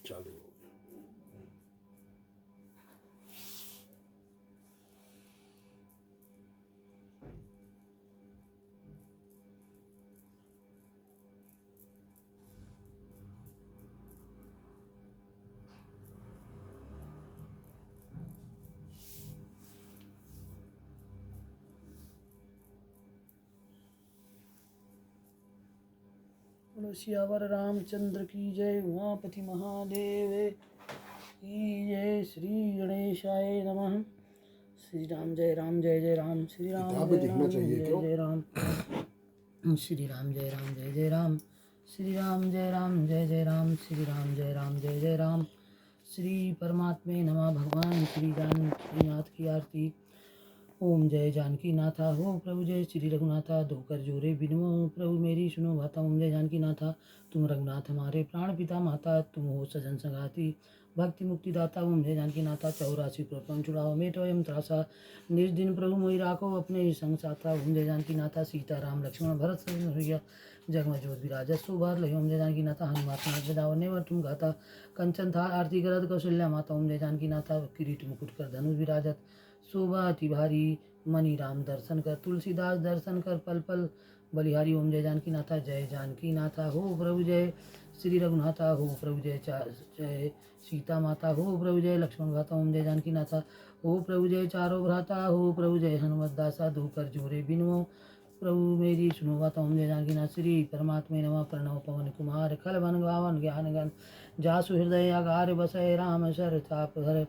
चालू। सियावर रामचंद्र की जय, उमापति महादेव की जय। श्री गणेशाय नमः। श्री राम जय राम जय जय राम। श्री राम जय राम जय जय राम। श्री राम जय राम जय जय राम। श्री राम जय राम जय जय राम। श्री राम जय राम जय जय राम। श्री परमात्मे नमः। भगवान श्री जानकीनाथ की आरती। ओम जय जानकी नाथा हो प्रभु जय श्री रघुनाथा, धोकर जोरे बिनवो प्रभु मेरी सुनो भाता। ओम जय जानकी नाथा, तुम रघुनाथ हमारे प्राण पिता माता, तुम हो सजन संगाती भक्ति मुक्ति दाता। ओम जय जानकी नाथा, 84 प्रपम छुड़ाओ मेटो एम त्रासा, निज दिन प्रभु मोहि राखो अपने संग साथा। ओम जय जानकी नाथा, सीता राम लक्ष्मण भरत भैया जगम ज्योत विराजत सुभार लय। ओम जय जानकी नाथा, हनुमात नाथ बजावने वर तुम गाता, कंचन थार आरती करत कौशल्या माता। ओम जय जानकी नाथा, किरीट मुकुट कर धनुष विराजत, शोभा अति भारी मणि राम दर्शन कर, तुलसीदास दर्शन कर पल पल बलिहारी। ओम जय जानकी नाथा, जय जानकी नाथा हो प्रभु जय श्री रघुनाथा हो प्रभु जय जय सीता माता हो प्रभु जय लक्ष्मण भ्राता। ओम जय जानकी नाथा हो प्रभु जय चारों भ्राता हो प्रभु जय हनुमत दासा, धोकर जोरे बिनवो प्रभु मेरी सुनो बाता। ओम जय जानकी नाथ, श्री परमात्मे नमः। प्रणव पवन कुमार खल वन गावन ज्ञान गण, जासु हृदय अगार बसय राम सर ताप हर।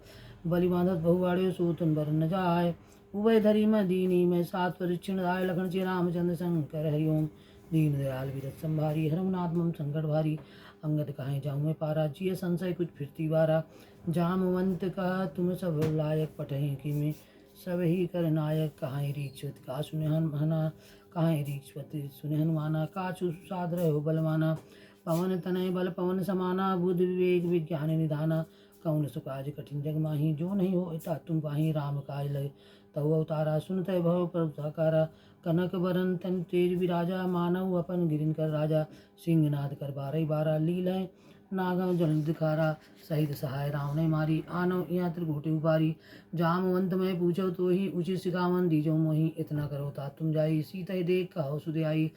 बलि बांधत बहुवाड़ियो सूतन बर न जाय, उभय धरी मैं दीनी में सात परीक्षण आय। लखन श्री रामचंद्र शंकर हरि ओम। दीन दयाल विरत संभारी, हरमुनाथ मम संकट भारी। अंगद कहां जाऊँ मैं पारा, जिय संशय कुछ फिरती बारा। जामवंत कहा तुम सब लायक, पठहि कि मैं सब ही कर नायक। कहाँ रीक्षवत का सुने हना, कहाँ रीक्षवत सुने हनुमाना। काचु सादर हो बलवाना, पवन तनय बल पवन समाना। बुद्धि विवेक विज्ञान निधाना, कौन सुकाज कठिन जग माही। जो नहीं हो तुम पाही, राम काज लगे तहु अवतारा। सुनत भव प्रभु साकारा, कनक बरन तन तेज विराजा। मानव अपन गिरिन कर राजा, सिंहनाद कर बारह बारा। लीलय नागम जल दिखारा, सहित सहाय राम ने मारी। आनव यहाँ त्रिकुटी उपारी, जामवंत में पूछो तो ही। उचित सिखावन दीजो मोही, इतना करो ता तुम जाई। सीता देख कहो सुध आई,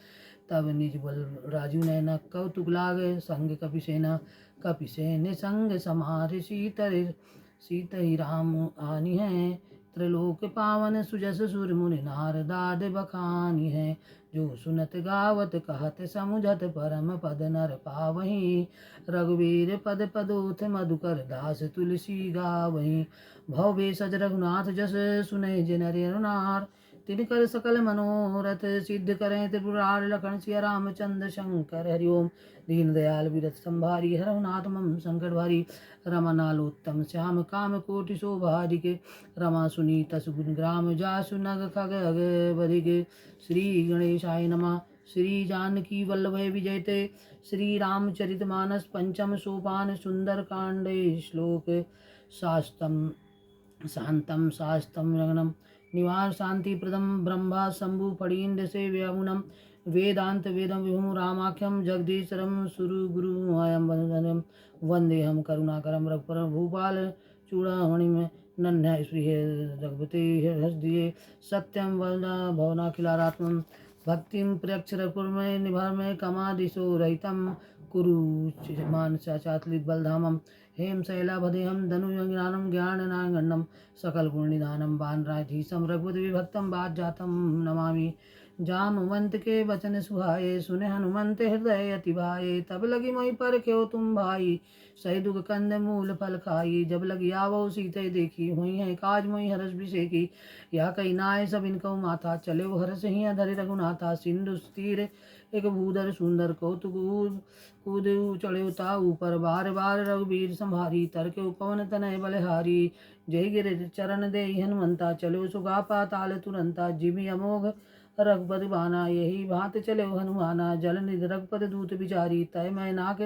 तब निज बल राजू नैना। कौतुक लागे संग कपि सेना, कपि सेन संग समार। सीत ही राम आनी है, त्रिलोक पावन सुजस सुर मुनि नारदाद बखानी है। जो सुनत गावत कहत समुझत, परम पद नर पावहीं। रघुवीर पद पदोथ मधुकर, दास तुलसी गावहीं। भव भेषज रघुनाथ जस, सुनहि जिन नर नार। तिनकर सकल मनोरथ, सिद्ध करें त्रिपुरार। लखन सिया रामचंद्र शंकर हरि ओम। दीन दयाल विरत संभारी, हरहुनाथ मम संकट भारी। रमनालोत्तम श्याम काम कोटि शोभाधिके, रमा सुनीत सुगुण ग्राम। जासु नग खग अग बधिके। श्री गणेशाय नमः। श्री जानकी वल्लभ विजयते, श्री रामचरित मानस। पंचम सोपान सुंदर कांडे, श्लोक शास्तम शांतम शास्तम रगनम। निवार शांति प्रदम ब्रह्मा शंभु फड़ींद से व्यामुनम। वेदांत वेदम विभुम रामाख्यम, जगदीशरम सुरु गुरु आयम वंदे हम करुणाकरम। रघुपर भूपाल चूड़ामणि में, नन्हा स्पृह रघुपति हृदय। सत्यम वरदा भवनाखिलात्मम, भक्तिम प्रयक्ष रघुपुर में निभर में। कमादिशो रहितम कुरु मानसा चातलित बलधामम। हेम शैलाभदेहम धनुज्ञानम, ज्ञाननागण्डम सकल गुणनिधानम। बानराधीशम रघुपति विभक्तम, बात जातम नमामि। जामवंत के वचन सुहाए, सुने हनुमंत हृदय अति भाए। तब लगी मोहि पर क्यों तुम भाई, सही दुख कंद मूल फल खाई। जब लगी आवो सीते देखी, हुई है काज मोहि हरष विषेकी। यह कही नाय सब इनको माथा, चले वो हरष ही धरे रघुनाथा। सिंधु तीर एक भूधर सुंदर, कौतुक कूद चढ़े ता ऊपर। बार बार रघुबीर संभारी, तरके पवन तनय बलहारी। जय गिर चरण दे हनुमंता, चलो सुगा पाताल तुरंता। जिमि अमोघ रघुपति बाना, यही भांत चले हनुमाना। जल निधि रघुपति दूत बिचारी, तय मैं नाक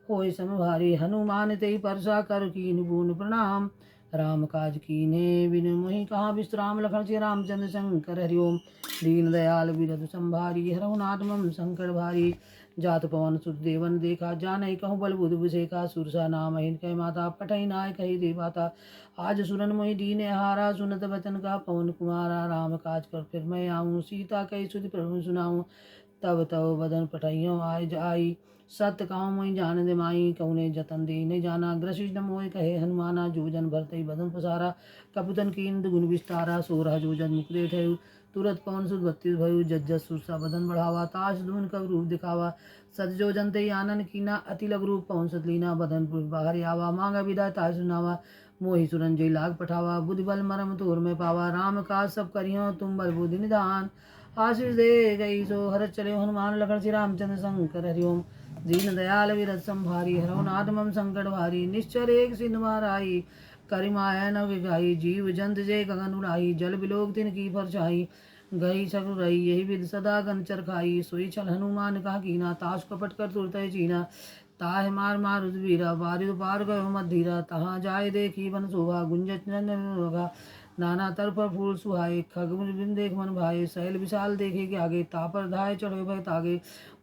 होय समभारी। हनुमान तेहि परसा कर कीन बून प्रणाम। राम काज कीने बिनु मोहि कहाँ विश्राम। लखन श्री रामचंद्र शंकर हरि ओम। दीन दयाल विरध संभारी, हरहुनाथ मम संकट भारी। जात पवन सुत देवन देखा, जानई कहूँ बल बुध विषेखा, सुरसा नाम हिन कह माता, पठई नाय कही देवाता। आज सुरन मोहि दीन हारा, सुनत बचन का पवन कुमारा, राम काज कर फिर मैं आऊँ, सीता कही सुधि प्रभु सुनाऊँ। तब तब बदन पठइयों आय आई, सत्य कहूँ मोहि जान दे माई, कहुने जतन दे नहीं जाना, ग्रसित न मोहि कहे हनुमाना, जो जन भरतई बदन पसारा, कपुतन कीन गुण विस्तारा, सोरह जो जन मुख देठयु, तुरत पवन सुत 32 भयु, जज्जस सुरसा बदन बढ़ावा, ताश धून कब रूप दिखावा, सत जो जनते आनन कीना, अति लघु रूप पवन सुत लीना, बदन बाहर आवा, मांगा विदा ताय सुनावा, मोहि सुरंजय लाग पठावा, बुद्धि बल मरम तोर में पावा, राम काज सब करियो तुम बल बुद्धि निधान, आशीष दे गई सो हरत चले हनुमान, लखन श्री रामचंद्र शंकर हरिओम। दीन दयाल विरत संभारी, हरौ नाथ मम संकट भारी, निश्चर एक सिंधु माराई, करि माया न विगाई, जीव जंत जय गगन उड़ाई, जल बिलोक तिनकी परछाई, गई सगु रही यही विध सदा गनचर खाई, सोई छल हनुमान कहा कीना, ताश कपट कर तुरतय चीना, ताहि मार मार उद्वीरा, बारिद पार गयो मधीरा, तहाँ जाय देखी बन शोभा, गुंजत नंदन नाना तरफ फूल सुहाए, खग बिन देख मन भाए, शैल विशाल देखे के आगे, तापर धाय चढ़े भय तागे,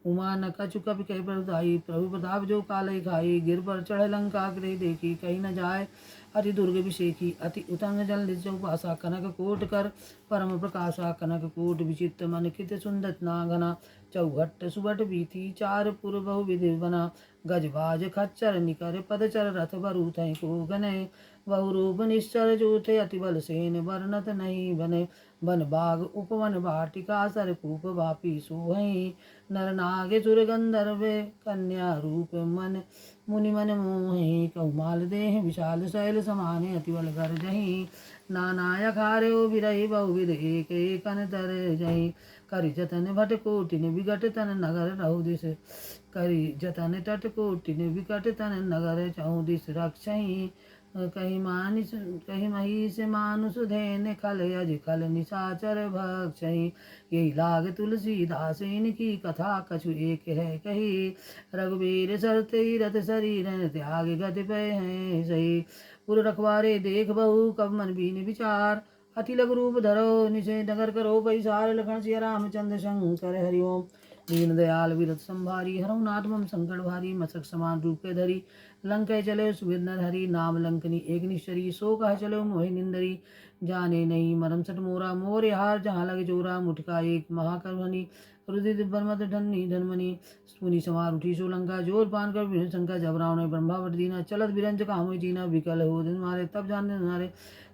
उमा न कछु कपि कह प्रदाई, प्रभु प्रताप जो कालय खाई, गिर पर चढ़े लंका गृह देखी, कहीं न जाए अति दुर्ग विषेखी, अति उतंग जल निज चौपासा, कनक कोट कर परम प्रकाशा, कनक कोट विचित्र मन कित सुंदत ना घना, चौघट सुबट बीती चार पुर बहु विधि बना, गजबाज खच्चर निकर पदचर रथ बरु थै को गनय, बहुरूप निश्चर जूथे अति बल सेन वर्णत नहीं बने, बन बाग उपवन वाटिका सरकूप वापी सोहई, नर नाग सुर गंधर्व कन्या रूप मन मुनि मन मोहि, कौमाल देह विशाल शैल समाने, अति बल कर जही, नाना यखार्यो बिरहि बहुविध एक एकन तर जही, करि जतन भट कोटिन विकट तन नगर रहु दिस, करि जतन तट कोटिन विकट तन नगर चहु दिस रक्षहि, कही महिष मानुष धैन खल यज खल निशाचर भक्षहि, यही लाग तुलसीदास इनकी कथा कछु एक है कही, रघुवीर सरते रथ शरीर त्याग गति पे हैं सही, पुर रखवारे देख बहु कब मन बीन विचार, अति लघु रूप धरो निशे नगर करो पैसार, लखन सिया रामचंद्र शंकर हरिओम। दीन दयाल विरत संभारी, हरौ नाथ मम संकट भारी, मसक समान रूप के धरी, लंकै चले सुविद नर हरि, नाम लंकनी एक निश्चरी, सो कह चलो मोहि निंदरी, जाने नहीं मरम सट मोरा, मोर हार जहाँ लगे जोरा, मुठका एक महाकर्मणि, रुदित बर्मत धन्नी धनमणि, सुनी समार उठी सोलंका, जोर पान कर विष्णु शंका, जब रावण ब्रह्मा वट दीना, चलत बिरंज कामों जीना, विकल हो दिन मारे तब जाने मारे,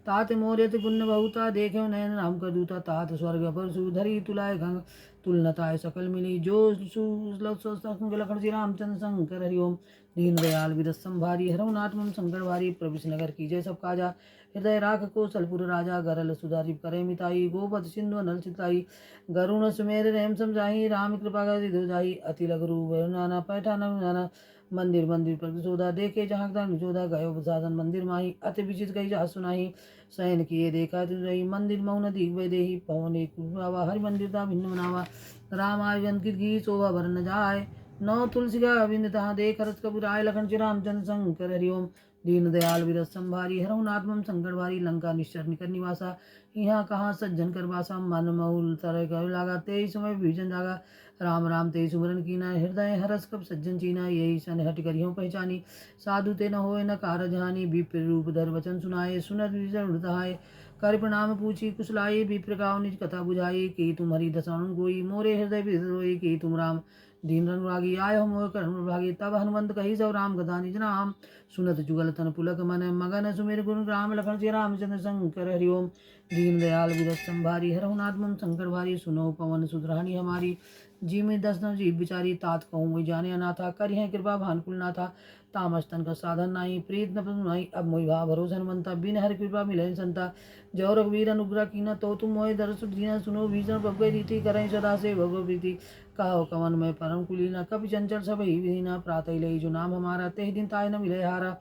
तात मोर्यत पुण्य बहुता, देखे नयन राम कर दूता, तात स्वर्ग पर सुधरी तुलाय गंग, तुलनताय सकल मिली, जो लखन श्री रामचंद्र शंकर हरिओम। दीन दयाल विरत संभारी, हरौ नाथ मम संकट भारी, प्रविश नगर की जय सब काजा, हृदय राख को सलपुर राजा, गरल सुधारी करे मिताई, गोपत सिंधु नल चिताई, गरुण सुमेर रेम समझाई, राम कृपा कर सिधु जाई, अति लघु रूप नाना पैठान नाना, मंदिर मंदिर पर सोधा, देखे जहाँ तक जोधा, गयो साधन मंदिर माही, अति विचित कही जा सुनाही, शयन किए देखा तुझ रही, मंदिर मौन दीप वै देही, पवन एक बाबा, हरि मंदिर ता भिन्न बनावा, राम आय अंकित की शोभा भर न जाय, नौ तुलसी का अभिन्न तहाँ देख, हरस कबीर आय, लखन श्री रामचंद्र शंकर हरिओम। दीन दयाल विरत संभारी, हरौ नाथ मम संकट भारी, लंका निश्चर निकट निवासा, यहाँ कहाँ सज्जन कर वासा, मन मऊल तरह कर लागा, तेई समय विभीषण जागा, राम राम तेई सुमरन कीना, हृदय हरस कब सज्जन चीना, यही सन हट करियो पहचानी, साधु ते न होए न कारज हानि, विप्र रूप धर वचन सुनाए, सुनत विचरण उड़ताए, कर प्रणाम पूछी कुशलाई, विप्र गाओ निज कथा बुझाई, कि तुम हरि दसानन गोई, मोरे हृदय विद रोई, कि तुम राम दीन अनुरागी, आय हो मोर कर्म भागी, तब हनुमंत कही सब राम कथा निज नाम, सुनत जुगल तन पुलक मन, मगन सुमेर गुण राम, लखन श्री रामचंद्र शंकर हरिओम। दीन दयाल विरत संभारी, हरौ नाथ मम संकट भारी, सुनो पवन सुधरानी हमारी, जी में 10 नव जीव बिचारी, तात कहूँ वही जाने अनाथा, करि है कृपा भानुकुल नाथा, तामस्तन का साधन नाही, प्रीत न नाई, अब मोहि भा भरोसा हनुमंता, बिन हरि कृपा मिले संता, जो रघुवीर अनुग्रह कीना, तो तुम मोहि दरस दीना, सुनो भीषण प्रभु रीति, करें सदा से भगव प्रीति, कहो कवन में परम कुलीना, कपि चंचल सब ही विहीना, प्रातः लई जो नाम हमारा, तेहि दिन ताय न मिले हारा,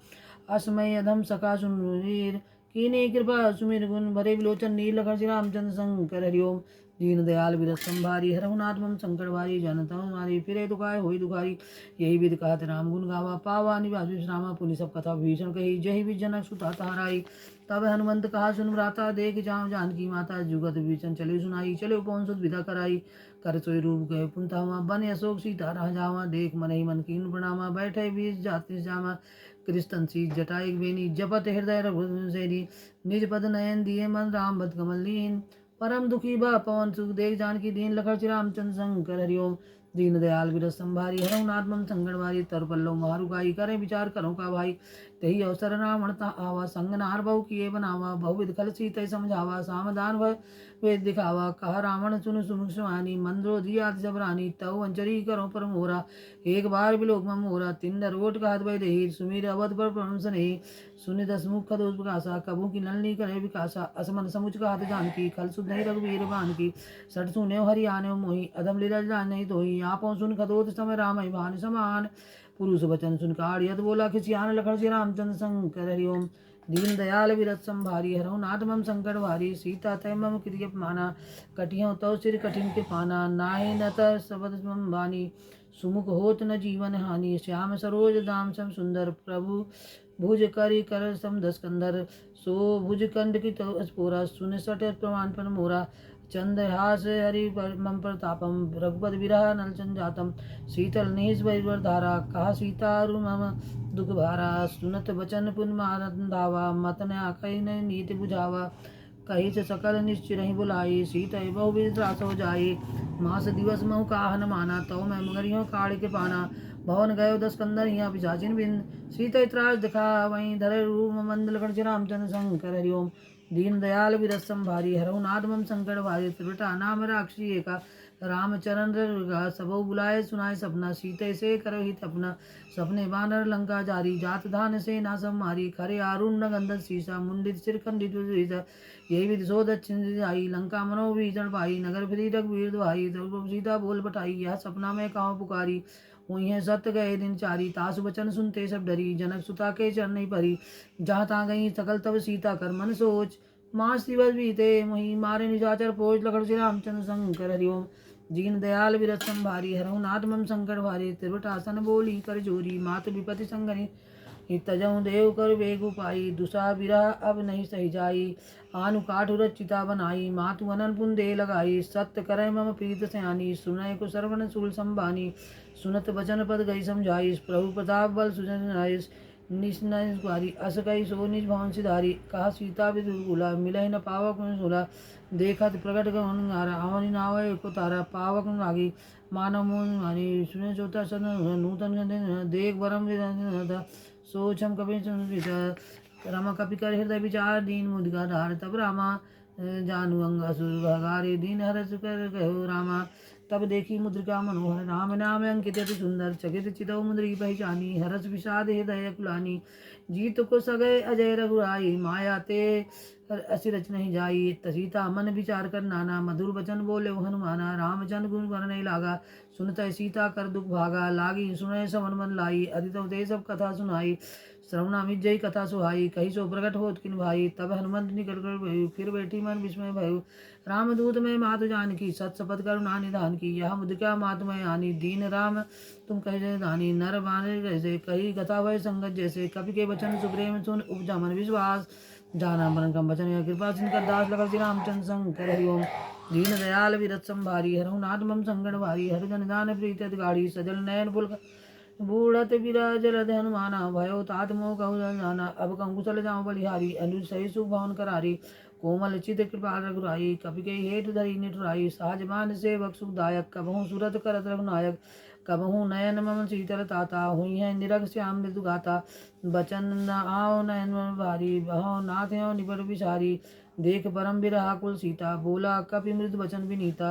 असमय अधम सका सुनवीर, कीने कृपा सुमिर गुण, भरे विलोचन नील, लखन श्री रामचंद्र शंकर हरिओम। दीन दयाल विरत संभारी हरहु नाथ मम संकट भारी जनता हमारी फिरे दुखाए होई दुखारी यही विध कहत राम गुण गावा पावा निवास विश्रामा पुनि सब कथा भीषण कही जही भी जनक सुता तहाराई तब हनुमंत कहा सुन भ्राता देख जाऊं जानकी माता जुगत विचन चले सुनाई चले पवन सुत विदा कराई कर सोई रूप गए पुंथावा बन अशोक सीता रह जावा देख मन ही मन कीन प्रणामा बैठे बीज जाति जामा कृष्ण सी जटाई बेनी जपत हृदय रघुसेरी निज पद नयन दिए मन राम बद कमल लीन परम दुखी बा पवन सुख देख जानकी दीन लखन श्री रामचंद्र शंकर हरिओम दीन दयाल विरस संभारी हरऊ नाथ मम संगण वारी तर पल्लव मारु गाई करे विचार करो का भाई तही अवसर रावण ता आवा संग नार बहु किए बनावा बहुविध खल सीत समझावा सामदान भय वेद दिखावा कहा रावण सुन सुमुख सुहानी मंद्रो दिया सब रानी तव अंचरी करो पर मोरा एक बार बिलोक मम मोरा तिन रोट कहत भय देही सुमीर अवध पर प्रंस नहीं सुनि दस मुख खदोष प्रकाशा कबू की नलनी करे विकासा असमन समुच कहत जानकी खल सुध नहीं रघुवीर बान की सट सुने हरि आने मोहि अधम लीला जान नहीं धोई आपो सुन खदोत समय राम भान समान पुरुष वचन सुन काढ़ियत बोला खिसियान लखन श्री रामचंद्र शंकर हरिओम दीन दयाल विरत संभारी हरऊ नाथ मम संकट भारी सीता तय मम क्रिय माना कटियों तव सिर कठिन के पाना नाहि न सबद मम बानी सुमुख होत न जीवन हानि श्याम सरोज दाम सम सुंदर प्रभु भुज करी कर सम दस कंधर सो भुज कंड की तो स्पोरा सुन सट प्रमाण पर मोरा चंद्रहास हरि मम प्रतापम रघुपत विरह नलचन जातम शीतल निज वैवर धारा कहा सीतारु मम दुख भारा सुनत बचन पुन धावा मत न आकई न नीति बुझावा कही से सकल निश्चिर ही बुलाई सीता बहुविध त्रास हो जाई मास दिवस महु काहन माना तो मैं मगरियों काढ़ के पाना भवन गयो दस कंदर यहाँ पिशाचिन बिंद सीता त्रास दिखा वहीं धरे रूप मंदल गण रामचंद्र शंकर हरिओम दीन दयाल विरस संभारी हरऊ नाथ मम संकट भारी त्रिवटा नाम राक्षी एका रामचरण सबो बुलाए सुनाए सपना सीते से करो हित अपना सपने बानर लंका जारी जात धान से ना सब मारी खरे आरुण गंधर सीसा मुंडित सिर खंडित यही विधि सो दक्षिण आई लंका मनो भीषण पाई नगर फिरी रघुवीर दुहाई सीता बोल बटाई यह सपना में कहाँ पुकारी हुई है सत गए दिन चारी तासु बचन सुनते सब डरी जनक सुता के चरण नहीं परी जहाँ ता गई सकल तब सीता कर मन सोच मास दिवस बीते वही मारे निजाचर पोच लखन श्री रामचंद्र शंकर हरिओम दीन दयाल विरत संभारी हरऊ नाथ मम संकट भारी त्रिवटासन बोली कर जोरी मात विपति संगनी तजऊ देव कर वेग उपाई दुसा विरह अब नहीं सही जाई आनु काठ रचिता बनाई मातु अनन पुन दे लगाई सत्य करे मम प्रीत सयानी सुनय को सर्वन सूल संबानी सुनत वचन पद गई समझाई प्रभु प्रताप बल सुजन आयुष निस्वारी अस कई सो निज भवन सिधारी कहा सीता विदुला मिलहि न पावक सुला देखत प्रकट गंगारा अवनि नावय को तारा पावक नागी मानव मोन मानी सुने चौथा सन नूतन देख वरम सोचम कपि रमा कपि कर हृदय विचार दीन मुदिका धार तब रामा जानु अंग असुर भगारे दीन हर सुकर कहो रामा तब देखी मुद्रिका मनोहर राम नाम अंकित अति सुंदर चकित चितौ मुद्री पहचानी हरस विषाद हृदय कुलानी जीत को सगय अजय रघुराई माया ते असि रच नहीं जाई सीता मन विचार कर नाना मधुर वचन बोले हनुमाना रामचंद्र गुण वर नहीं लागा सुनत सीता कर दुख भागा लागी सुनय समन मन लाई अदितो ते सब कथा सुनाई श्रवणा मिज्जय कथा सुहाई कही सो प्रकट होत किन भाई तब हनुमंत निकल कर भयु फिर बैठी मन विस्मय भयु रामदूत में मातु जानकी सत सपथ करुणा निधान की यह मुद्रिका मातुमय आनी दीन राम तुम कहे दानी नर बाने जैसे कही कथा भय संगत जैसे कवि के वचन सुप्रेम सुन उपजा मन विश्वास जाना मन कम वचन या कृपा सिंकर दास लखन श्री रामचंद्र शंकर हरिओम दीन दयाल विरत संभारी हरऊ नाथ मम संगण भारी हर जन दान प्रीत गाड़ी सजल नयन पुल बूढ़त विराजरथ हनुमाना भयो तात मोह कहु जाना अब कहूँ कुशल जाऊँ बलिहारी अनुज सही सुख भवन करारी कोमल चित कृपाल रघुराई कपि के हेठ धरी निठुराई सहजमान सेवक सुखदायक कबहू सुरत करत रघुनायक कबहू नयन मम शीतल ताता हुई है निरख श्याम मृदु गाता बचन न आओ नयन मम भारी बहो नाथ हो निपट विचारी देख परम बिरहा कुल सीता बोला कपि मृद वचन विनीता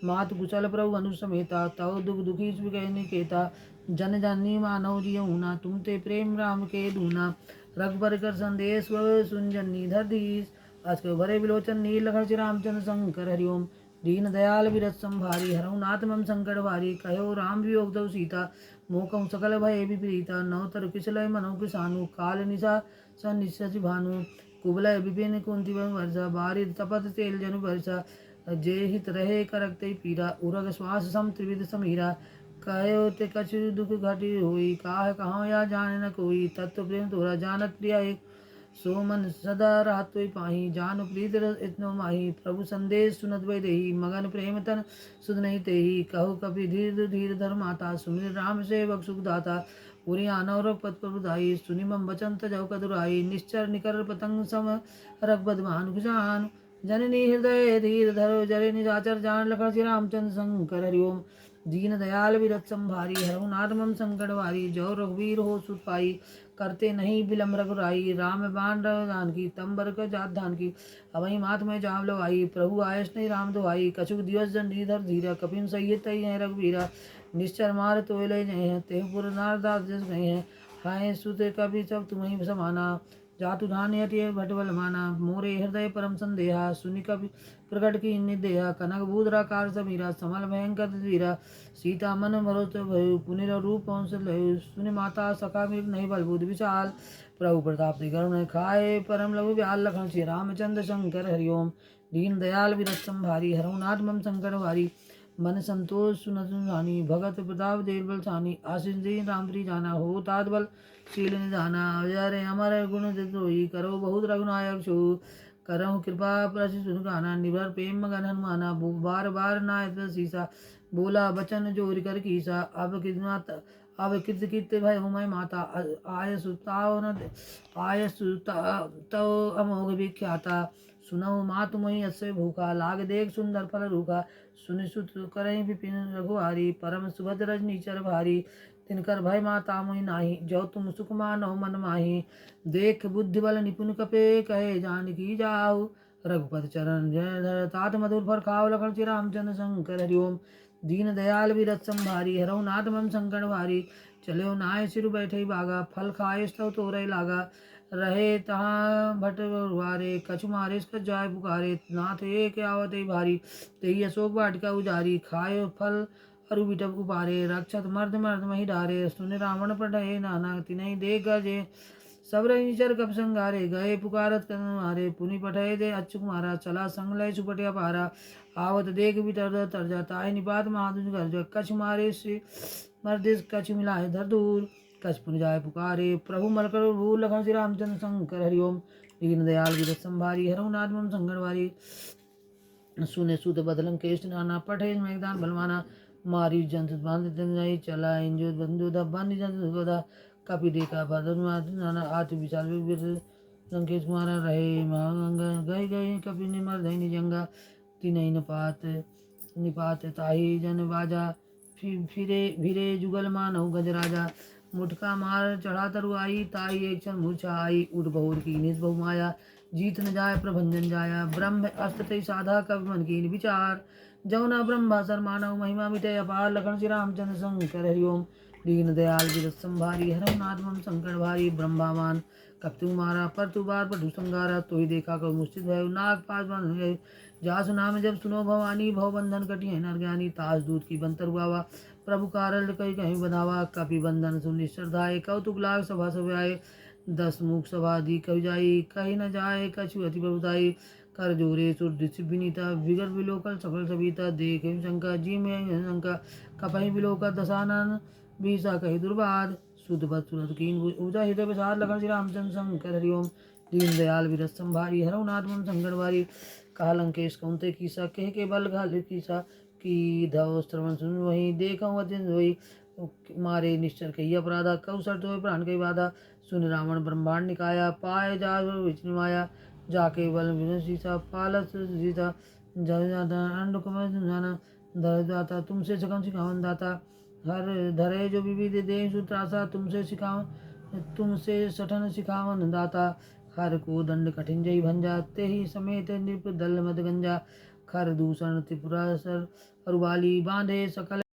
मात कुशल प्रभु अनु समेता तव दुख दुखी निकेता जन जानी मानव जियऊना तुम ते प्रेम राम के दूना रघुबर कर संदेश सुन जन्नी धरदीस आज भरे विलोचन नील लखन श्री रामचंद्र शंकर हरिओम दीन दयाल विरत संभारी हरऊ नाथ मम संकट भारी कहो राम वियोग दौ सीता मोकऊ सकल भय विपरीता नवतर किसलय मनो किसानु काल निशा स निशि भानु कुबलय विपिन कुंती वर्षा बारिद तपत तेल जनु वर्षा जे हित रहे करकते पीरा उरग श्वास सम त्रिविध समीरा कहो ते कछु दुख घटी हुई काह कहाँ या जाने न कोई तत्व प्रेम तोरा जानत प्रिया एक सो मन सदा रात पाही जानु प्रीत इतनो माही प्रभु संदेश सुनत वै देही मगन प्रेम तन सुध नहीं तेही कहो कपि धीर धीर धर माता सुमिर राम सेवक सुख दाता पूरी आनौर पद प्रभुदाई सुनि मम वचन तजौ कदुराई निश्चर निकर पतंग सम रख बदमान खुजान जननी हृदय धीर धरो जरे निजाचर जान लखन श्री रामचंद्र शंकर हरिओम दीन दयाल विरत संभारी हरहु नाथ मम संकट वारी जो रघुवीर हो सुत पाई करते नहीं बिलम रघुराई राम बाण दान की तंबर का जात धान की अवही मात में जाव लो आई प्रभु आयस नहीं राम दुआई कछुक दिवस जंडीधर धीरा कपिन सही तई है रघुवीरा निश्चर मार तोले जय तेहपुर नारदास जस गए हैं हाय सुते कभी सब तुम्हें समाना जातु धान हटिए भटवल माना मोरे हृदय परम संदेहा सुनि कवि प्रकट की निदेहा कनक बूधरा कार समीरा समल भयंकर वीरा सीता मन भरोत भयो पुनिर रूप पौंस लयो सुनि माता सखा मीर नहीं बलबुद विशाल प्रभु प्रताप करुण खाए परम लघु व्याल लखन श्री रामचंद्र शंकर हरिओम दीन दयाल विरत संभारी हरहु नाथ मम संकट वारी मन संतोष सुनत सुनानी भगत प्रताप देव बल सानी आशीष दीन राम प्री जाना हो तात बल शील निधाना अजय अमर गुण द्रोही करो बहुत रघुनायक छो करहु कृपा प्रसि सुन गाना निभर प्रेम मगन हनुमाना बार बार नायत सीसा बोला बचन जोर कर कीसा अब कृत कीर्त भय हुमय माता आय सुताओ न आय सुता तो अमोघ विख्याता सुनऊ मातु मही अस्य भूखा लाग देख सुंदर फल रूखा सुनिसुत करहि विपिन रघुहारी परम सुभद्र रजनीचर भारी तिनकर भय माता मोहि नाही जो तुम सुख मानो मन माही देख बुद्धि बल निपुण कपे कहे जानकी जाऊ रघुपति चरण जय धर तात मधुर फर खाव लखन श्री रामचंद्र शंकर हरिओम दीन दयाल विरत संभारी हरहु नाथ मम संकट भारी चलो नाय सिर बैठे बागा फल खाए स्तव तोरे लागा रहे तहाँ भट वारे कछु मारे जाय पुकारे नाथ एक आवत भारी तेही अशोक वाटिका उजारी खाए फल अरु बिटप कुपारे रक्षत मर्द मर्द मही डारे सुन रावण पढ़े नाना तिनहि देख गजे सब रहीचर कप संगारे गए पुकारत कन मारे पुनि पठे दे अच्युक मारा चला संग लय सुपटिया पारा आवत देख बिटर तर जाता है निपात महादुज गर्ज कछ मारे से मर्दिस कछ मिलाए धर दूर कछ पुन जाय पुकारे प्रभु मलकर भूल लखन श्री रामचंद्र शंकर हरिओम दीन दयाल विरत संभारी हरहु नाथ मम संगणवारी सुने सुत बदलम केष्ट नाना पठे मैदान बलवाना मारी जंत बांध जंजाई चला इंजो बंधु दब्बा निजंत गोदा कपि देखा भद्र नाना आठ विशाल संकेत कुमारा रहे महागंगा गए गए कपि ने मर धई निजंगा तिनहि निपात ताही जन बाजा फिरे भिरे जुगल मानव गजराजा मुटका मार चढ़ा तरुआई ताई एक क्षण मूर्छा आई उठ बहुर की निज बहु माया जीत न जाय प्रभंजन जाया ब्रह्म अस्त्र तय साधा कवि मन की विचार जौना ब्रह्मा सर मानव महिमा मिटे अपार लखन श्री रामचंद्र शंकर हरिओम दीन दयाल विरत संभारी हरहु नाथ मम संकट भारी ब्रह्मावान कब तू मारा पर तू बार पटु संगारा तो ही देखा कर मुस्तित भयो नाग पास बंध गए जासु नाम जब सुनो भवानी भव बंधन कटी है नर ज्ञानी ताज दूध की बंतर हुआ प्रभु कारण कहीं कहीं बधावा कपि बंधन सुनि श्रद्धाए कौतुक लाग सभा सभाए 10 मुख सभा दी कवि जाई कहीं न जाए कछु अति प्रभुताई कर जोरे सुर विनीता विगर विलोकल सफल सविता देख शंका जी में शंका कपहि विलोका दशानन बीसा कही दुर्बाद सुध बद सुरत कीन ऊजा हृदय विषाद लखन श्री रामचंद्र शंकर हरिओम दीन दयाल विरत संभारी हरहु नाथ मम संकट वारी कहा लंकेश कौनते कीसा कह के बल घाल कीसा की धव श्रवण सुन वही देखा अत्यंत वही मारे निश्चर कही अपराधा कौसर तो प्राण कही बाधा सुन रावण ब्रह्मांड निकाया पाए जा विष्णु माया जाके बल विष्णु सीसा पालस सीता अंड जाना धर दाता तुमसे सकम सिखावन दाता हर धरे जो विविध दे सुत्रासा तुमसे सिखावन तुमसे सठन सिखावन दाता हर को दंड कठिन जय भंजा ते ही समेत नृप दल मद गंजा खर दूषण त्रिपुरा सर अरुवाली बांधे सकल